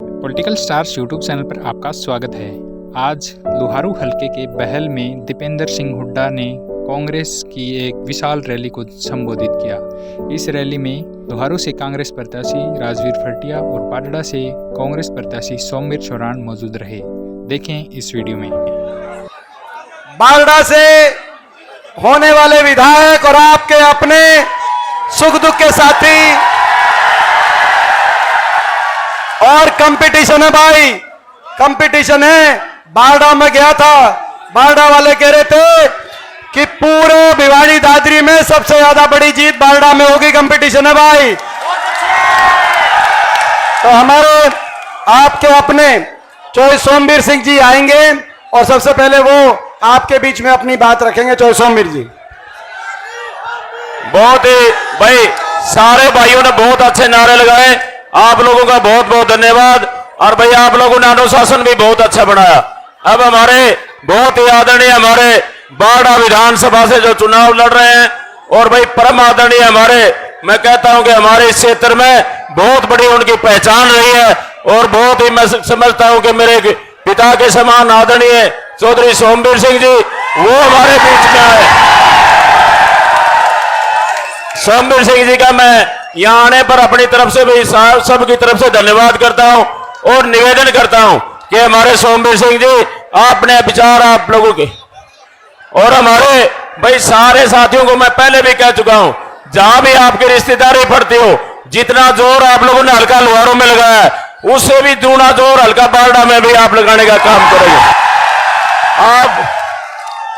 Political stars YouTube channel पर आपका स्वागत है। आज लोहारू हलके के बहल में दीपेंद्र सिंह हुड्डा ने कांग्रेस की एक विशाल रैली को संबोधित किया। इस रैली में लोहारू से कांग्रेस प्रत्याशी राजवीर फरटिया और पाडड़ा से कांग्रेस प्रत्याशी सौम्य चौरान मौजूद रहे। देखें इस वीडियो में। बालडा से होने वाले विधायक और आपके अपने सुख दुख के साथी और कंपटीशन है भाई, कंपटीशन है। बालडा में गया था, बालडा वाले कह रहे थे कि पूरे भिवाड़ी दादरी में सबसे ज्यादा बड़ी जीत बालडा में होगी। कंपटीशन है भाई। तो हमारे आपके अपने चौधरी सोमवीर सिंह जी आएंगे और सबसे पहले वो आपके बीच में अपनी बात रखेंगे। चौधरी सोमवीर जी। बहुत ही भाई, सारे भाइयों ने बहुत अच्छे नारे लगाए। आप लोगों का बहुत बहुत धन्यवाद। और भाई आप लोगों ने अनुशासन भी बहुत अच्छा बनाया। अब हमारे बहुत ही आदरणीय हमारे बारडा विधानसभा से जो चुनाव लड़ रहे हैं और भाई परम आदरणीय हमारे, मैं कहता हूं कि हमारे इस क्षेत्र में बहुत बड़ी उनकी पहचान रही है और बहुत ही मैं समझता हूं कि मेरे पिता के समान आदरणीय चौधरी सोमवीर सिंह जी वो हमारे बीच में आए। सोमवीर सिंह जी का मैं यहां आने पर अपनी तरफ से भी सबकी तरफ से धन्यवाद करता हूं और निवेदन करता हूं कि हमारे सोमवीर सिंह जी अपने विचार आप लोगों के और हमारे भाई सारे साथियों को मैं पहले भी कह चुका हूं, जहां भी आपकी रिश्तेदारी पड़ती हो, जितना जोर आप लोगों ने हल्का लोहारों में लगाया है उससे भी दूना जोर हल्का बालडा में भी आप लगाने का काम करेंगे।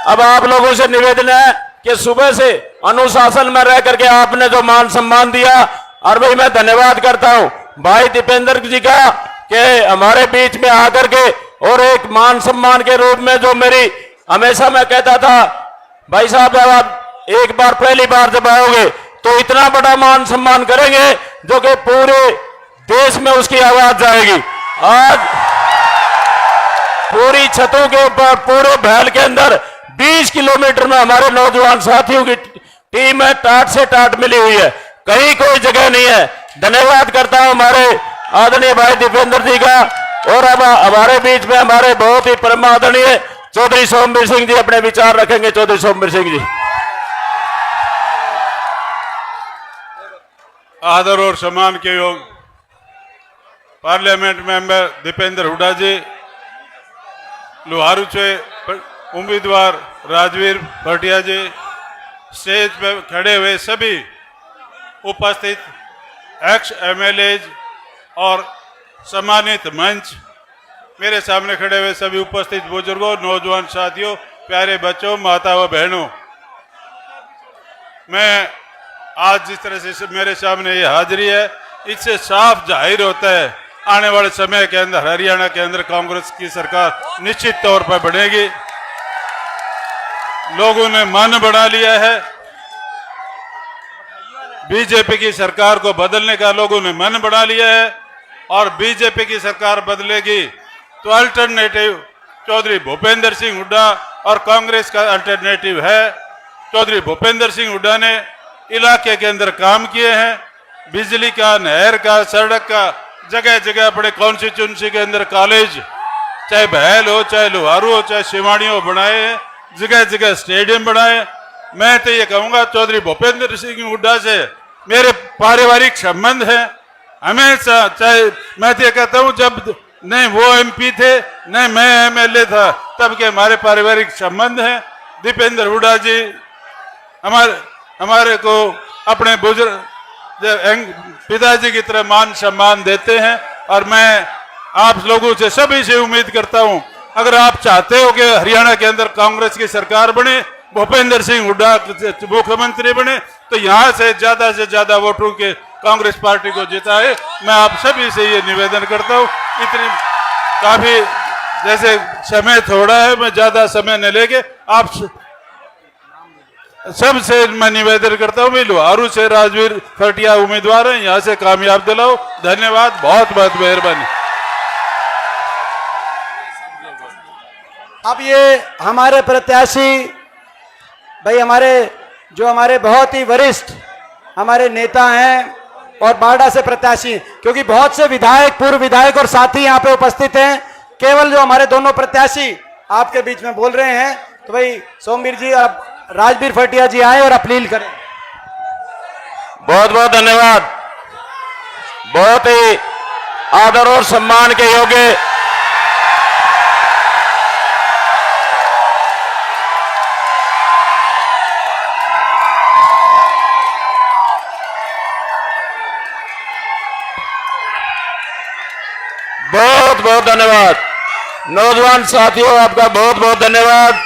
अब आप लोगों से निवेदन है कि सुबह से अनुशासन में रह करके आपने जो मान सम्मान दिया, और भाई मैं धन्यवाद करता हूं भाई दीपेंद्र जी का कि हमारे बीच में आकर के और एक मान सम्मान के रूप में जो मेरी हमेशा मैं कहता था भाई साहब जब आप एक बार पहली बार जब आओगे तो इतना बड़ा मान सम्मान करेंगे जो कि पूरे देश में उसकी आवाज जाएगी। आज पूरी छतों के ऊपर पूरे बहल के अंदर 20 किलोमीटर में हमारे नौजवान साथियों की टीम है, टाट से टाट मिली हुई है, कहीं कोई जगह नहीं है। धन्यवाद करता हूं हमारे आदरणीय भाई दीपेंद्र जी का। और अब हमारे बीच में हमारे बहुत ही परम आदरणीय चौधरी सोमवीर सिंह जी अपने विचार रखेंगे। चौधरी सोमवीर सिंह जी। आदर और सम्मान के योग पार्लियामेंट मेंबर दीपेंद्र हुड्डा जी, लोहारू से उम्मीदवार राजवीर फरटिया जी, स्टेज पर खड़े हुए सभी उपस्थित एक्स एमएलए और सम्मानित मंच, मेरे सामने खड़े हुए सभी उपस्थित बुजुर्गों, नौजवान साथियों, प्यारे बच्चों, माता व बहनों, मैं आज जिस तरह से मेरे सामने ये हाजिरी है इससे साफ जाहिर होता है आने वाले समय के अंदर हरियाणा के अंदर कांग्रेस की सरकार निश्चित तौर पर बढ़ेगी। लोगों ने मन बना लिया है, बीजेपी की सरकार को बदलने का लोगों ने मन बना लिया है और बीजेपी की सरकार बदलेगी तो अल्टरनेटिव चौधरी भूपेंद्र सिंह हुड्डा और कांग्रेस का अल्टरनेटिव है। चौधरी भूपेंद्र सिंह हुड्डा ने इलाके के अंदर काम किए हैं, बिजली का, नहर का, सड़क का, जगह जगह अपने कॉन्स्टिट्यूंसी के अंदर कॉलेज, चाहे बहल हो, चाहे लोहारू हो, चाहे शिवाणी हो, बनाए हैं, जगह जगह स्टेडियम बनाए। मैं तो ये कहूँगा चौधरी भूपेंद्र सिंह हुड्डा से मेरे पारिवारिक संबंध है हमेशा। चाहे मैं तो ये कहता हूँ जब नहीं वो एमपी थे नहीं मैं एमएलए था तब के हमारे पारिवारिक संबंध हैं। दीपेंद्र हुड्डा जी हमारे को अपने बुजुर्ग पिताजी की तरह मान सम्मान देते हैं और मैं आप लोगों से सभी से उम्मीद करता हूं अगर आप चाहते हो कि हरियाणा के अंदर कांग्रेस की सरकार बने, भूपेंद्र सिंह हुड्डा मुख्यमंत्री बने, तो यहां से ज्यादा वोटों के कांग्रेस पार्टी को जिताए। मैं आप सभी से ये निवेदन करता हूं। इतनी काफी जैसे समय थोड़ा है, मैं ज्यादा समय न लेके आप सबसे मैं निवेदन करता हूँ लोहारू से राजवीर फरटिया उम्मीदवार हैं, यहाँ से कामयाब दिलाओ। धन्यवाद, बहुत बहुत मेहरबानी। अब ये हमारे प्रत्याशी भाई हमारे जो हमारे बहुत ही वरिष्ठ हमारे नेता हैं और बारडा से प्रत्याशी हैं, क्योंकि बहुत से विधायक, पूर्व विधायक और साथी यहाँ पे उपस्थित हैं। केवल जो हमारे दोनों प्रत्याशी आपके बीच में बोल रहे हैं, तो भाई सोमवीर जी और राजवीर फटिया जी आए और अपील करें। बहुत बहुत धन्यवाद। बहुत ही आदर और सम्मान के योग्य बहुत बहुत धन्यवाद। नौजवान साथियों, आपका बहुत बहुत धन्यवाद।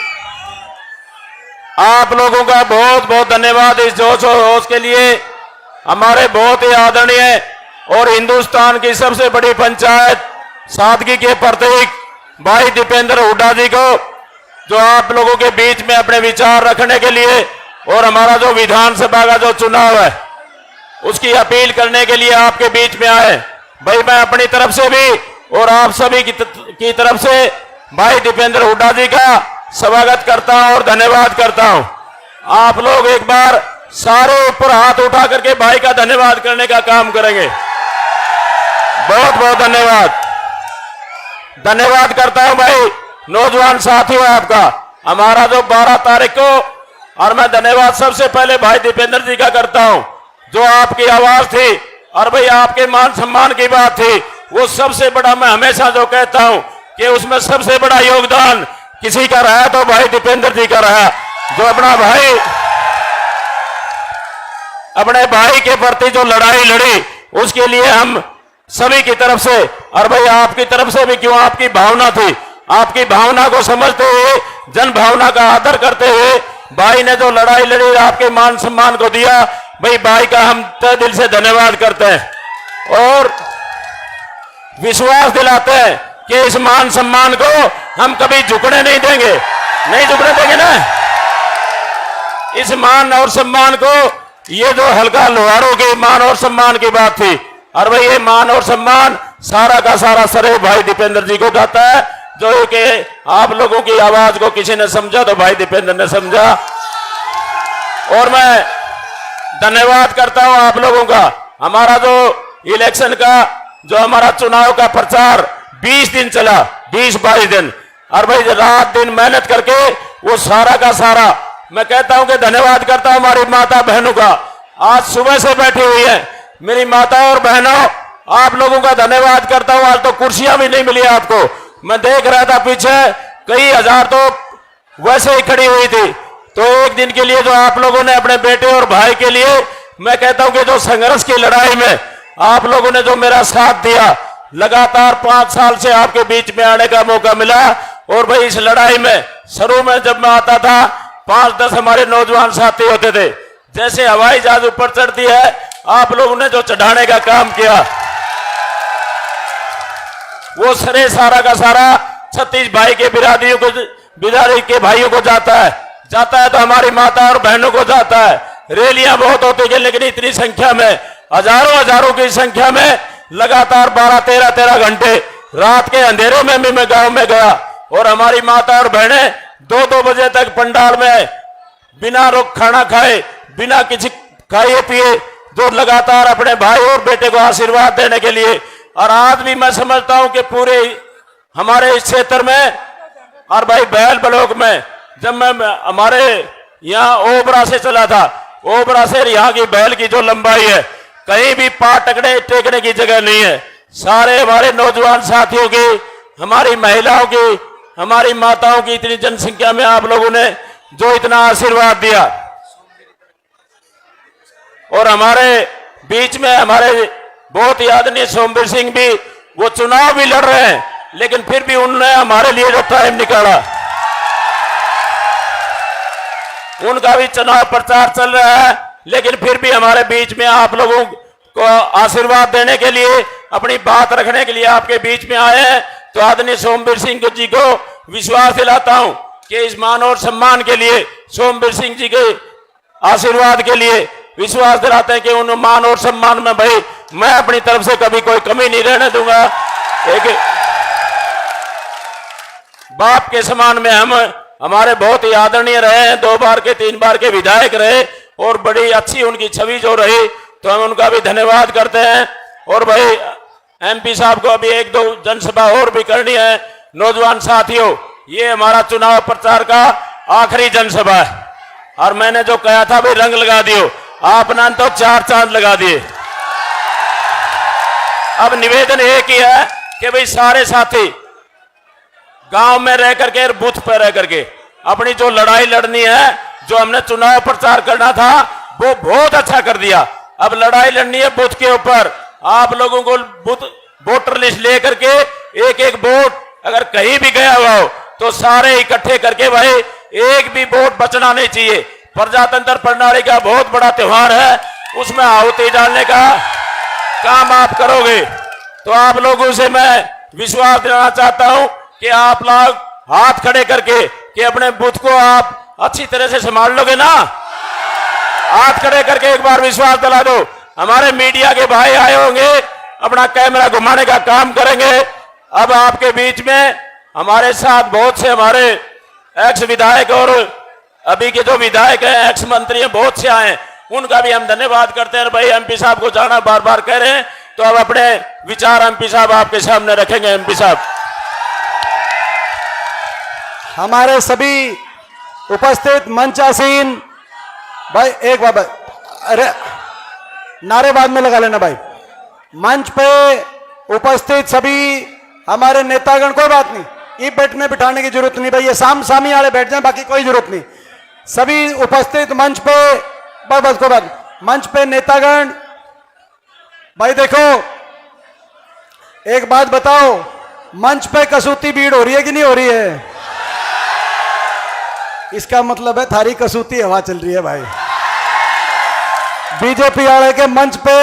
आप लोगों का बहुत बहुत धन्यवाद इस जोश और होश के लिए। हमारे बहुत ही आदरणीय और हिंदुस्तान की सबसे बड़ी पंचायत सादगी के प्रतीक भाई दीपेंद्र हुड्डा जी को, जो आप लोगों के बीच में अपने विचार रखने के लिए और हमारा जो विधानसभा का जो चुनाव है उसकी अपील करने के लिए आपके बीच में आए। भाई मैं अपनी तरफ से भी और आप सभी की तरफ से भाई दीपेंद्र हुड्डा जी का स्वागत करता हूं और धन्यवाद करता हूं। आप लोग एक बार सारे ऊपर हाथ उठा करके भाई का धन्यवाद करने का काम करेंगे। बहुत बहुत धन्यवाद। धन्यवाद करता हूं भाई नौजवान साथियों आपका। हमारा जो 12 तारीख को, और मैं धन्यवाद सबसे पहले भाई दीपेंद्र जी का करता हूं, जो आपकी आवाज थी और भाई आपके मान सम्मान की बात थी, वो सबसे बड़ा, मैं हमेशा जो कहता हूं कि उसमें सबसे बड़ा योगदान किसी का रहा तो भाई दीपेंद्र जी का रहा, जो अपने भाई के प्रति जो लड़ाई लड़ी उसके लिए हम सभी की तरफ से, और भाई आपकी तरफ से भी, क्यों, आपकी भावना थी, आपकी भावना को समझते हुए, जन भावना का आदर करते हुए भाई ने जो लड़ाई लड़ी, आपके मान सम्मान को दिया, भाई भाई का हम तहे दिल से धन्यवाद करते हैं और विश्वास दिलाते हैं कि इस मान सम्मान को हम कभी झुकने नहीं देंगे। नहीं झुकने देंगे ना इस मान और सम्मान को। ये जो हल्का लोहारों की मान और सम्मान की बात थी, और भाई ये मान और सम्मान सारा का सारा सरे भाई दीपेंद्र जी को जाता है, जो कि आप लोगों की आवाज को किसी ने समझा तो भाई दीपेंद्र ने समझा। और मैं धन्यवाद करता हूं आप लोगों का। हमारा जो इलेक्शन का, जो हमारा चुनाव का प्रचार 20 दिन चला, 20-22 दिन, और भाई रात दिन मेहनत करके वो सारा का सारा, मैं कहता हूं कि धन्यवाद करता हूं हमारी माता बहनों का। आज सुबह से बैठी हुई है मेरी माता और बहनों, आप लोगों का धन्यवाद करता हूं। आज तो कुर्सियां भी नहीं मिली आपको, मैं देख रहा था पीछे कई हजार तो वैसे ही खड़ी हुई थी। तो एक दिन के लिए जो आप लोगों ने अपने बेटे और भाई के लिए, मैं कहता हूं कि जो संघर्ष की लड़ाई में आप लोगों ने जो मेरा साथ दिया, लगातार 5 साल से आपके बीच में आने का मौका मिला। और भाई इस लड़ाई में शुरू में जब मैं आता था 5-10 हमारे नौजवान साथी होते थे, जैसे हवाई जहाज ऊपर चढ़ती है, आप लोगों ने जो चढ़ाने का काम किया वो सरे सारा का सारा 36 भाई के बिरादरी के भाइयों को जाता है तो हमारी माता और बहनों को जाता है। रैलियां बहुत होती है, लेकिन इतनी संख्या में, हजारों की संख्या में लगातार 12-13 घंटे रात के अंधेरों में भी मैं गांव में गया, और हमारी माता और बहनें 2-2 बजे तक पंडाल में बिना रोक खाना खाए, बिना किसी खाए पिए, जो लगातार अपने भाई और बेटे को आशीर्वाद देने के लिए। और आज भी मैं समझता हूं कि पूरे हमारे इस क्षेत्र में, और भाई बैल ब्लॉक में, जब मैं हमारे यहाँ ओबरा से चला था, ओबरा से यहाँ की बैल की जो लंबाई है, कहीं भी पार टेकने की जगह नहीं है। सारे हमारे नौजवान साथियों की, हमारी महिलाओं की, हमारी माताओं की इतनी जनसंख्या में आप लोगों ने जो इतना आशीर्वाद दिया। और हमारे बीच में हमारे बहुत ही आदरणीय सोमवीर सिंह भी, वो चुनाव भी लड़ रहे हैं, लेकिन फिर भी उन्होंने हमारे लिए जो टाइम निकाला, उनका भी चुनाव प्रचार चल रहा है, लेकिन फिर भी हमारे बीच में आप लोगों को आशीर्वाद देने के लिए, अपनी बात रखने के लिए आपके बीच में आए हैं। तो आदरणीय सोमवीर सिंह जी को विश्वास दिलाता हूं कि इस मान और सम्मान के लिए, सोमवीर सिंह जी के आशीर्वाद के लिए विश्वास दिलाते हैं कि उन मान और सम्मान में भाई मैं अपनी तरफ से कभी कोई कमी नहीं रहने दूंगा। एक बाप के समान में हम, हमारे बहुत ही आदरणीय रहे हैं, 2 बार के 3 बार के विधायक रहे, और बड़ी अच्छी उनकी छवि जो रही, तो हम उनका भी धन्यवाद करते हैं। और भाई एमपी साहब को अभी 1-2 जनसभा और भी करनी है। नौजवान साथियों, ये हमारा चुनाव प्रचार का आखिरी जनसभा है, और मैंने जो कहा था भाई रंग लगा दियो, आपने तो 4 चांद लगा दिए। अब निवेदन एक ही है कि भाई सारे साथी गांव में रह करके, बूथ पर रह करके अपनी जो लड़ाई लड़नी है, जो हमने चुनाव प्रचार करना था वो बहुत अच्छा कर दिया। अब लड़ाई लड़नी है बूथ के ऊपर। आप लोगों को बूथ वोटर लिस्ट लेकर के एक एक वोट अगर कहीं भी गया हुआ हो तो सारे इकट्ठे करके भाई एक भी वोट बचना नहीं चाहिए। प्रजातंत्र प्रणाली का बहुत बड़ा त्योहार है, उसमें आहुति डालने का काम आप करोगे। तो आप लोगों से मैं विश्वास दिलाना चाहता हूं कि आप लोग हाथ खड़े करके कि अपने बूथ को आप अच्छी तरह से संभाल लोगे ना। हाथ खड़े करके एक बार विश्वास दिला दो। हमारे मीडिया के भाई आए होंगे, अपना कैमरा घुमाने का काम करेंगे। अब आपके बीच में हमारे साथ बहुत से हमारे एक्स विधायक और अभी के जो विधायक हैं, एक्स मंत्री हैं, बहुत से आए, उनका भी हम धन्यवाद करते हैं। भाई एमपी साहब को जाना बार बार कह रहे हैं, तो अब अपने विचार एमपी साहब आपके सामने रखेंगे। एमपी साहब, हमारे सभी उपस्थित मंचासीन भाई, एक बार अरे नारे बाद में लगा लेना भाई। मंच पे उपस्थित सभी हमारे नेतागण, कोई बात नहीं, ये बैठने बिठाने की जरूरत नहीं भाई, ये सामी वाले बैठ जाएं, बाकी कोई जरूरत नहीं। सभी उपस्थित मंच पे, बस कोई बात, मंच पे नेतागण भाई देखो, एक बात बताओ, मंच पे कसूती भीड़ हो रही है कि नहीं हो रही है? इसका मतलब है थारी कसूती हवा चल रही है भाई। बीजेपी वाले के मंच पे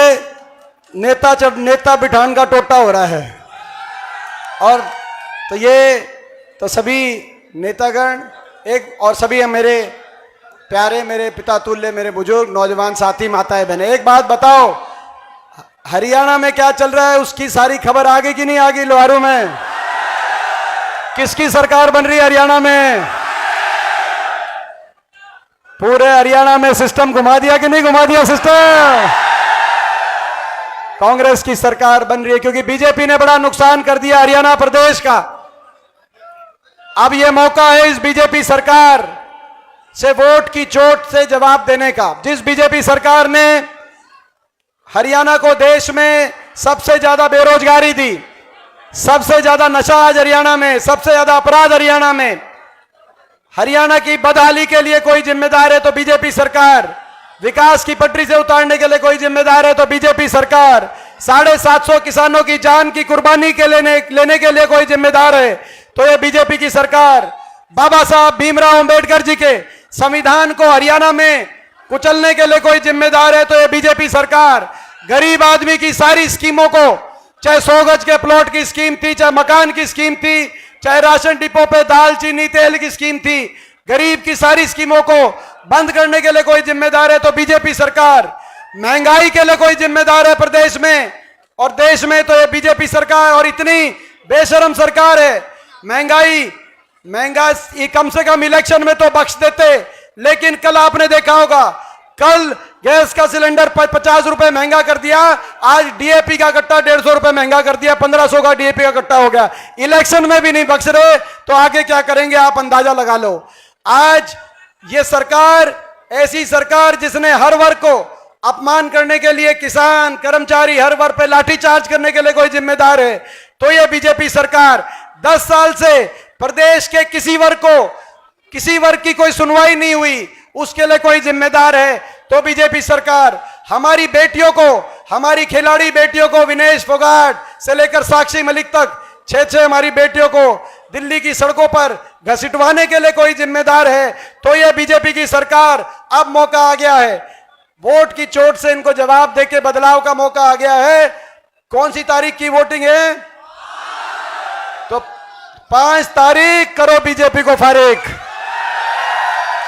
नेता बिठान का टोटा हो रहा है। और तो ये तो सभी नेतागण एक और सभी मेरे प्यारे, मेरे पिता तुल्य, मेरे बुजुर्ग नौजवान साथी, माताएं बहनें, एक बात बताओ, हरियाणा में क्या चल रहा है उसकी सारी खबर आ गई कि नहीं आ गई? लोहारू में किसकी सरकार बन रही है? हरियाणा में पूरे हरियाणा में सिस्टम घुमा दिया कि नहीं घुमा दिया? सिस्टम कांग्रेस की सरकार बन रही है, क्योंकि बीजेपी ने बड़ा नुकसान कर दिया हरियाणा प्रदेश का। अब यह मौका है इस बीजेपी सरकार से वोट की चोट से जवाब देने का। जिस बीजेपी सरकार ने हरियाणा को देश में सबसे ज्यादा बेरोजगारी दी, सबसे ज्यादा नशा आज हरियाणा में, सबसे ज्यादा अपराध हरियाणा में, हरियाणा की बदहाली के लिए कोई जिम्मेदार है तो बीजेपी सरकार, विकास की पटरी से उतारने के लिए कोई जिम्मेदार है तो बीजेपी सरकार, 750 किसानों की जान की कुर्बानी के लेने के लिए कोई जिम्मेदार है तो ये बीजेपी की सरकार, बाबा साहब भीमराव अंबेडकर जी के संविधान को हरियाणा में कुचलने के लिए कोई जिम्मेदार है तो ये बीजेपी सरकार, गरीब आदमी की सारी स्कीमों को, चाहे 100 गज के प्लॉट की स्कीम थी, चाहे मकान की स्कीम थी, चाहे राशन डिपो पे दाल चीनी तेल की स्कीम थी, गरीब की सारी स्कीमों को बंद करने के लिए कोई जिम्मेदार है तो बीजेपी सरकार, महंगाई के लिए कोई जिम्मेदार है प्रदेश में और देश में तो ये बीजेपी सरकार। और इतनी बेशरम सरकार है, महंगाई कम से कम इलेक्शन में तो बख्श देते, लेकिन कल आपने देखा होगा, कल गैस का सिलेंडर 50 रुपए महंगा कर दिया, आज डीएपी का कट्टा 150 रुपए महंगा कर दिया, 1500 का डीएपी का कट्टा हो गया। इलेक्शन में भी नहीं बख्श रहे तो आगे क्या करेंगे आप अंदाजा लगा लो। आज ये सरकार, ऐसी सरकार जिसने हर वर्ग को अपमान करने के लिए, किसान कर्मचारी हर वर्ग पे लाठीचार्ज करने के लिए कोई जिम्मेदार है तो ये बीजेपी सरकार। 10 साल से प्रदेश के किसी वर्ग की कोई सुनवाई नहीं हुई, उसके लिए कोई जिम्मेदार है तो बीजेपी सरकार। हमारी बेटियों को, हमारी खिलाड़ी बेटियों को, विनेश फोगाट से लेकर साक्षी मलिक तक 6 हमारी बेटियों को दिल्ली की सड़कों पर घसीटवाने के लिए कोई जिम्मेदार है तो यह बीजेपी की सरकार। अब मौका आ गया है, वोट की चोट से इनको जवाब देके बदलाव का मौका आ गया है। कौन सी तारीख की वोटिंग है? तो 5 तारीख करो बीजेपी को फारिग।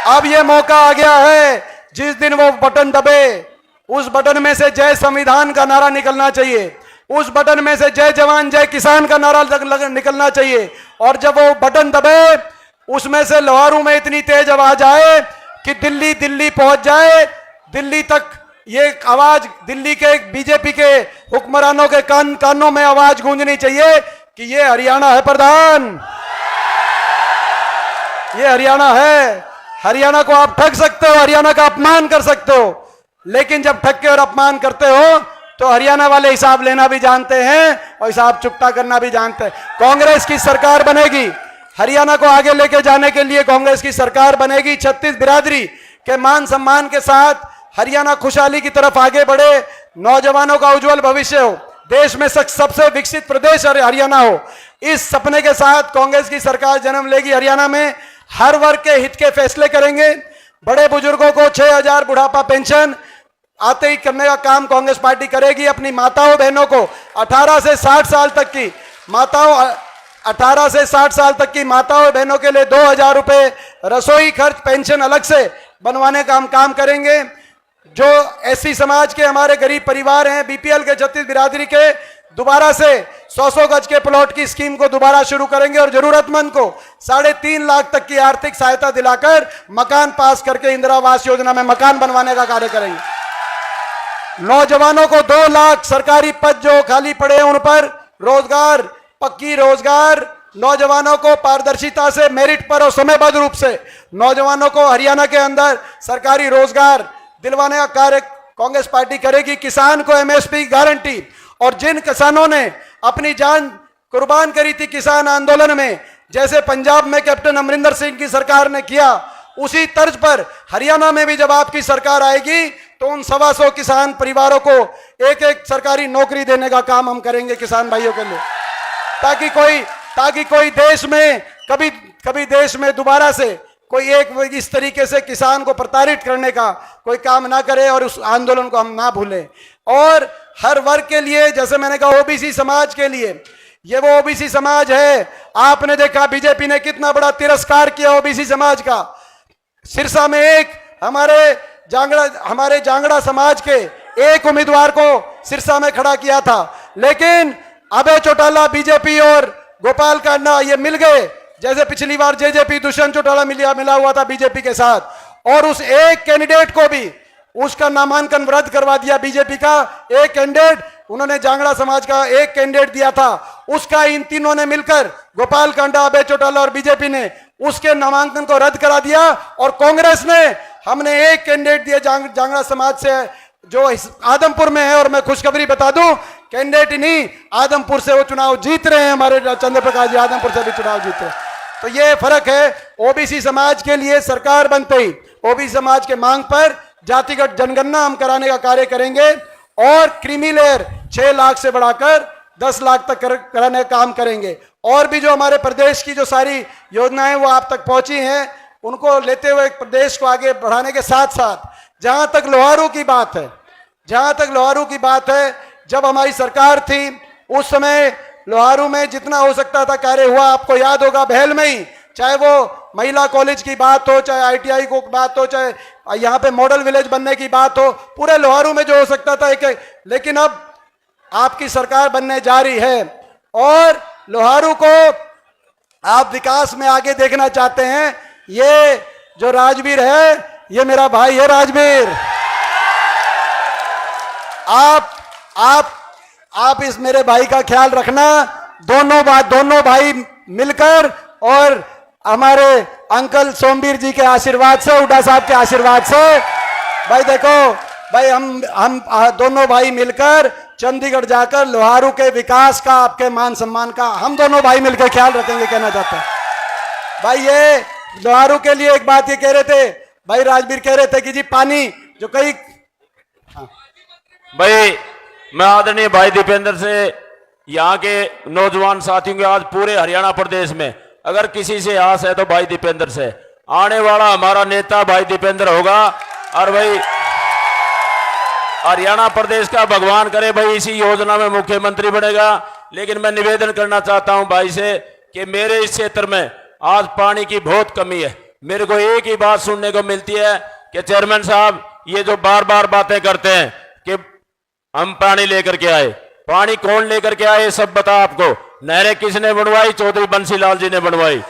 अब यह मौका आ गया है, जिस दिन वो बटन दबे उस बटन में से जय संविधान का नारा निकलना चाहिए, उस बटन में से जय जवान जय किसान का नारा निकलना चाहिए। और जब वो बटन दबे उसमें से लोहारू में इतनी तेज आवाज आए कि दिल्ली पहुंच जाए, दिल्ली तक ये आवाज, दिल्ली के बीजेपी के हुक्मरानों के कानों में आवाज गूंजनी चाहिए कि ये हरियाणा है प्रधान, ये हरियाणा है। हरियाणा को आप ठग सकते हो, हरियाणा का अपमान कर सकते हो, लेकिन जब ठग के और अपमान करते हो तो हरियाणा वाले हिसाब लेना भी जानते हैं और हिसाब चुकता करना भी जानते हैं। कांग्रेस की सरकार बनेगी, हरियाणा को आगे लेके जाने के लिए कांग्रेस की सरकार बनेगी। 36 बिरादरी के मान सम्मान के साथ हरियाणा खुशहाली की तरफ आगे बढ़े, नौजवानों का उज्जवल भविष्य हो, देश में सबसे विकसित प्रदेश हरियाणा हो, इस सपने के साथ कांग्रेस की सरकार जन्म लेगी। हरियाणा में हर वर्ग के हित के फैसले करेंगे। बड़े बुजुर्गों को 6,000 बुढ़ापा पेंशन आते ही करने का काम कांग्रेस पार्टी करेगी। अपनी माताओं बहनों को 18 से 60 साल तक की माताओं 18 से 60 साल तक की माताओं बहनों के लिए 2,000 रुपए रसोई खर्च पेंशन अलग से बनवाने का हम काम करेंगे। जो एससी समाज के हमारे गरीब परिवार हैं, बीपीएल के 36 बिरादरी के, दोबारा से 100 गज के प्लॉट की स्कीम को दोबारा शुरू करेंगे और जरूरतमंद को 3.5 लाख तक की आर्थिक सहायता दिलाकर मकान पास करके इंदिरा आवास योजना में मकान बनवाने का कार्य करेंगे। नौजवानों को 2 लाख सरकारी पद जो खाली पड़े हैं उन पर रोजगार, पक्की रोजगार, नौजवानों को पारदर्शिता से मेरिट पर और समयबद्ध रूप से नौजवानों को हरियाणा के अंदर सरकारी रोजगार दिलवाने का कार्य कांग्रेस पार्टी करेगी। किसान को एमएसपी गारंटी, और जिन किसानों ने अपनी जान कुर्बान करी थी किसान आंदोलन में, जैसे पंजाब में कैप्टन अमरिंदर सिंह की सरकार ने किया, उसी तर्ज पर हरियाणा में भी जब आपकी सरकार आएगी तो उन 125 किसान परिवारों को एक सरकारी नौकरी देने का काम हम करेंगे किसान भाइयों के लिए, ताकि कोई देश में कभी देश में दोबारा से कोई एक इस तरीके से किसान को प्रताड़ित करने का कोई काम ना करे और उस आंदोलन को हम ना भूलें। और हर वर्ग के लिए, जैसे मैंने कहा ओबीसी समाज के लिए, ये वो ओबीसी समाज है, आपने देखा बीजेपी ने कितना बड़ा तिरस्कार किया ओबीसी समाज का। सिरसा में एक हमारे जांगड़ा समाज के एक उम्मीदवार को सिरसा में खड़ा किया था, लेकिन अभय चौटाला बीजेपी और गोपाल कांडा ये मिल गए, जैसे पिछली बार जेजेपी दुष्यंत चौटाला मिला हुआ था बीजेपी के साथ, और उस एक कैंडिडेट को भी उसका नामांकन रद्द करवा दिया। बीजेपी का एक कैंडिडेट, उन्होंने जांगड़ा समाज का एक कैंडिडेट दिया था, उसका इन तीनों ने मिलकर, गोपाल कांडा, अभय चौटाला और बीजेपी ने उसके नामांकन को रद्द करा दिया। और कांग्रेस ने, हमने एक कैंडिडेट दिया जांगड़ा समाज से जो आदमपुर में है, और मैं खुशखबरी बता दूं, कैंडिडेट नहीं, आदमपुर से वो चुनाव जीत रहे हैं, हमारे चंद्र प्रकाश जी आदमपुर से भी चुनाव जीत रहे हैं। तो ये फर्क है। ओबीसी समाज के लिए सरकार बनते ही ओबीसी समाज के मांग पर जातिगत जनगणना हम कराने का कार्य करेंगे, और क्रीमी लेयर 6 लाख से बढ़ाकर 10 लाख तक कराने का काम करेंगे। और भी जो हमारे प्रदेश की जो सारी योजनाएं वो आप तक पहुंची हैं, उनको लेते हुए प्रदेश को आगे बढ़ाने के साथ साथ, जहां तक लोहारू की बात है, जब हमारी सरकार थी उस समय लोहारू में जितना हो सकता था कार्य हुआ। आपको याद होगा बहल में ही, चाहे वो महिला कॉलेज की बात हो, चाहे आईटीआई को बात हो, चाहे यहाँ पे मॉडल विलेज बनने की बात हो, पूरे लोहारू में जो हो सकता था लेकिन अब आपकी सरकार बनने जा रही है और लोहारू को आप विकास में आगे देखना चाहते हैं। ये जो राजवीर है, ये मेरा भाई है राजवीर। आप इस मेरे भाई का ख्याल रखना, दोनों भाई मिलकर, और हमारे अंकल सोमवीर जी के आशीर्वाद से, हुड्डा साहब के आशीर्वाद से, भाई देखो भाई, हम दोनों भाई मिलकर चंडीगढ़ जाकर लोहारू के विकास का, आपके मान सम्मान का हम दोनों भाई मिलकर ख्याल रखेंगे, कहना चाहता हूं। भाई ये लोहारू के लिए एक बात ये कह रहे थे, भाई राजवीर कह रहे थे कि जी पानी जो कई, भाई मैं आदरणीय भाई दीपेंद्र से, यहाँ के नौजवान साथियों के, आज पूरे हरियाणा प्रदेश में अगर किसी से आस है तो भाई दीपेंद्र से, आने वाला हमारा नेता भाई दीपेंद्र होगा। और भाई हरियाणा प्रदेश का भगवान करे भाई इसी योजना में मुख्यमंत्री बनेगा। लेकिन मैं निवेदन करना चाहता हूं भाई से कि मेरे इस क्षेत्र में आज पानी की बहुत कमी है। मेरे को एक ही बात सुनने को मिलती है कि चेयरमैन साहब ये जो बार बार बातें करते हैं कि हम पानी लेकर के आए, पानी कौन लेकर के आए सब बता आपको। नहरें किसने बनवाई? चौधरी बंसीलाल जी ने बनवाई।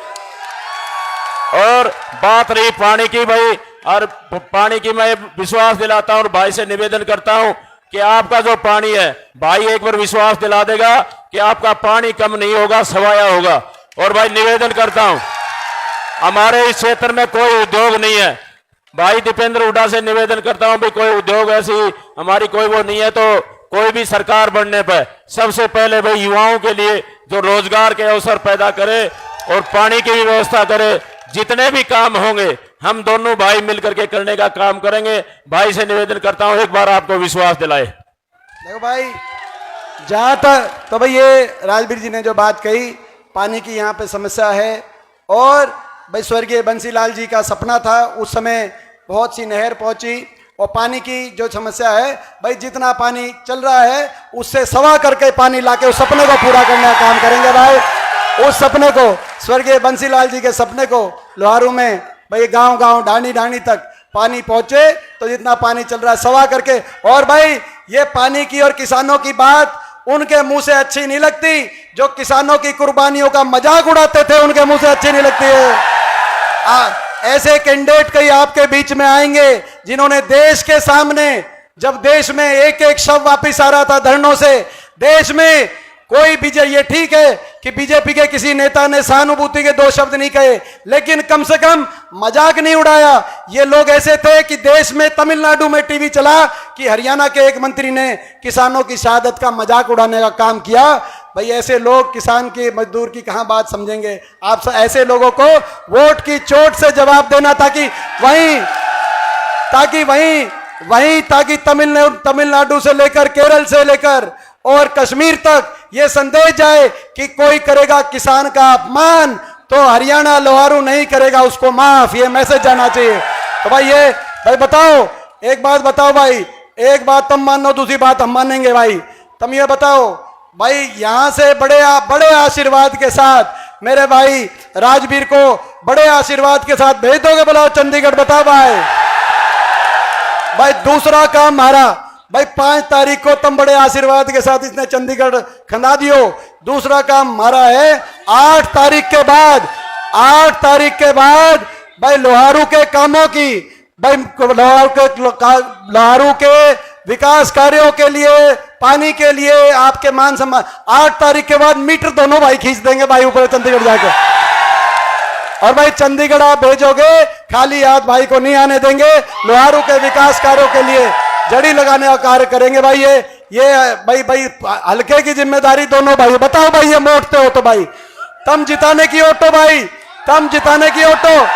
और बात रही पानी की भाई, और पानी की मैं विश्वास दिलाता हूं और भाई से निवेदन करता हूं कि आपका जो पानी है भाई एक बार विश्वास दिला देगा कि आपका पानी कम नहीं होगा, सवाया होगा। और भाई निवेदन करता हूं, हमारे इस क्षेत्र में कोई उद्योग नहीं है, भाई दीपेंद्र हुड्डा से निवेदन करता हूं भी कोई उद्योग ऐसी हमारी कोई वो नहीं है, तो कोई भी सरकार बनने पर सबसे पहले भाई युवाओं के लिए जो रोजगार के अवसर पैदा करे और पानी की भी व्यवस्था करे। जितने भी काम होंगे हम दोनों भाई मिलकर के करने का काम करेंगे। भाई से निवेदन करता हूं एक बार आपको विश्वास दिलाए। देखो भाई, जहां तक तो भाई ये राजवीर जी ने जो बात कही, पानी की यहाँ पे समस्या है, और भाई स्वर्गीय बंसीलाल जी का सपना था, उस समय बहुत सी नहर पहुंची, और पानी की जो समस्या है भाई जितना पानी चल रहा है उससे सवा करके पानी लाके उस सपने को पूरा करने का काम करेंगे भाई। उस सपने को, स्वर्गीय बंसीलाल जी के सपने को लोहारू में भाई गांव गांव ढाणी ढाणी तक पानी पहुंचे, तो जितना पानी चल रहा है सवा करके। और भाई ये पानी की और किसानों की बात उनके मुंह से अच्छी नहीं लगती, जो किसानों की कुर्बानियों का मजाक उड़ाते थे उनके मुंह से अच्छी नहीं लगती है। ऐसे कैंडिडेट कई आपके बीच में आएंगे जिन्होंने देश के सामने, जब देश में एक एक शव वापिस आ रहा था धरनों से, देश में कोई बीजेपी, ये ठीक है कि बीजेपी के किसी नेता ने सहानुभूति के दो शब्द नहीं कहे, लेकिन कम से कम मजाक नहीं उड़ाया। ये लोग ऐसे थे कि देश में तमिलनाडु में टीवी चला कि हरियाणा के एक मंत्री ने किसानों की शहादत का मजाक उड़ाने का काम किया। भाई ऐसे लोग किसान की, मजदूर की कहां बात समझेंगे आप? ऐसे लोगों को वोट की चोट से जवाब देना, ताकि तमिलनाडु से लेकर केरल से लेकर और कश्मीर तक ये संदेश जाए कि कोई करेगा किसान का अपमान तो हरियाणा लोहारू नहीं करेगा उसको माफ। ये मैसेज जाना चाहिए। तो भाई बताओ, एक बात बताओ भाई, एक बात तुम मान लो, दूसरी बात हम मानेंगे भाई। तुम ये बताओ भाई, यहां से बड़े आशीर्वाद के साथ मेरे भाई राजवीर को बड़े आशीर्वाद के साथ भेज दोगे? बुलाओ चंडीगढ़, बताओ भाई दूसरा काम हमारा भाई 5 तारीख को तुम बड़े आशीर्वाद के साथ इसने चंडीगढ़ खंदा दियो। दूसरा काम हमारा है 8 तारीख के बाद भाई लोहारू के कामों की, भाई लोहारू के विकास कार्यों के लिए, पानी के लिए, आपके मान सम्मान, 8 तारीख के बाद मीटर दोनों भाई खींच देंगे भाई ऊपर चंडीगढ़ जाकर। और भाई चंडीगढ़ आप भेजोगे, खाली हाथ भाई को नहीं आने देंगे। लोहारू के विकास कार्यों के लिए जड़ी लगाने का कार्य करेंगे भाई। ये भाई हल्के की जिम्मेदारी दोनों भाई। बताओ भाई, ये मोड़ते हो तो भाई तुम जिताने की ओटो भाई, तुम जिताने की ओटो,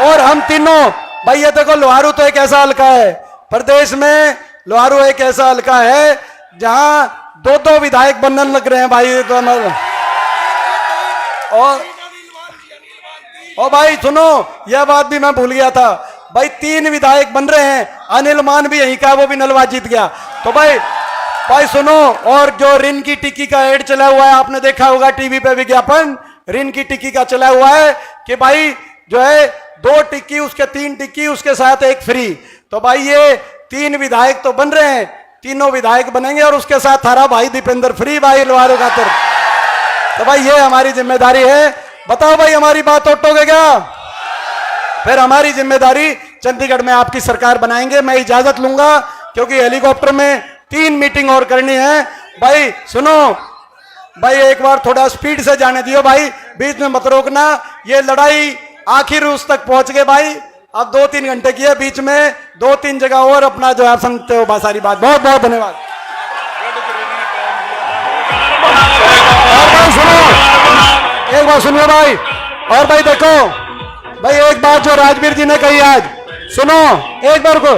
और हम तीनों भाई। ये देखो लोहारू तो एक ऐसा हल्का है प्रदेश में, लोहारू एक ऐसा हल्का है जहां 2-2 विधायक बनने लग रहे हैं भाई। और भाई सुनो, यह बात भी मैं भूल गया था भाई, 3 विधायक बन रहे हैं। अनिल मान भी यहीं का, वो भी नलवा जीत गया। तो भाई सुनो, और जो रिन की टिक्की का एड चला हुआ है, आपने देखा होगा टीवी पे विज्ञापन, रिन की टिक्की का चला हुआ है कि भाई जो है 2 टिक्की उसके 3 टिक्की उसके साथ 1 फ्री। तो भाई ये 3 विधायक तो बन रहे हैं, तीनों विधायक बनेंगे और उसके साथ थारा भाई दीपेंद्र फ्री भाई लोहारू खातिर। तो भाई ये हमारी जिम्मेदारी है। बताओ भाई, हमारी बात उठोगे क्या? फिर हमारी जिम्मेदारी, चंडीगढ़ में आपकी सरकार बनाएंगे। मैं इजाजत लूंगा क्योंकि हेलीकॉप्टर में 3 मीटिंग और करनी है। भाई सुनो भाई, एक बार थोड़ा स्पीड से जाने दियो भाई, बीच में मत रोकना। ये लड़ाई आखिर उस तक पहुंच गए भाई। अब 2-3 घंटे की है, बीच में 2-3 जगह और अपना जो है आप समझते हो सारी बात। बहुत बहुत धन्यवाद। एक बार सुनिए भाई, और भाई देखो भाई, एक बात जो राजवीर जी ने कही आज सुनो, एक बार को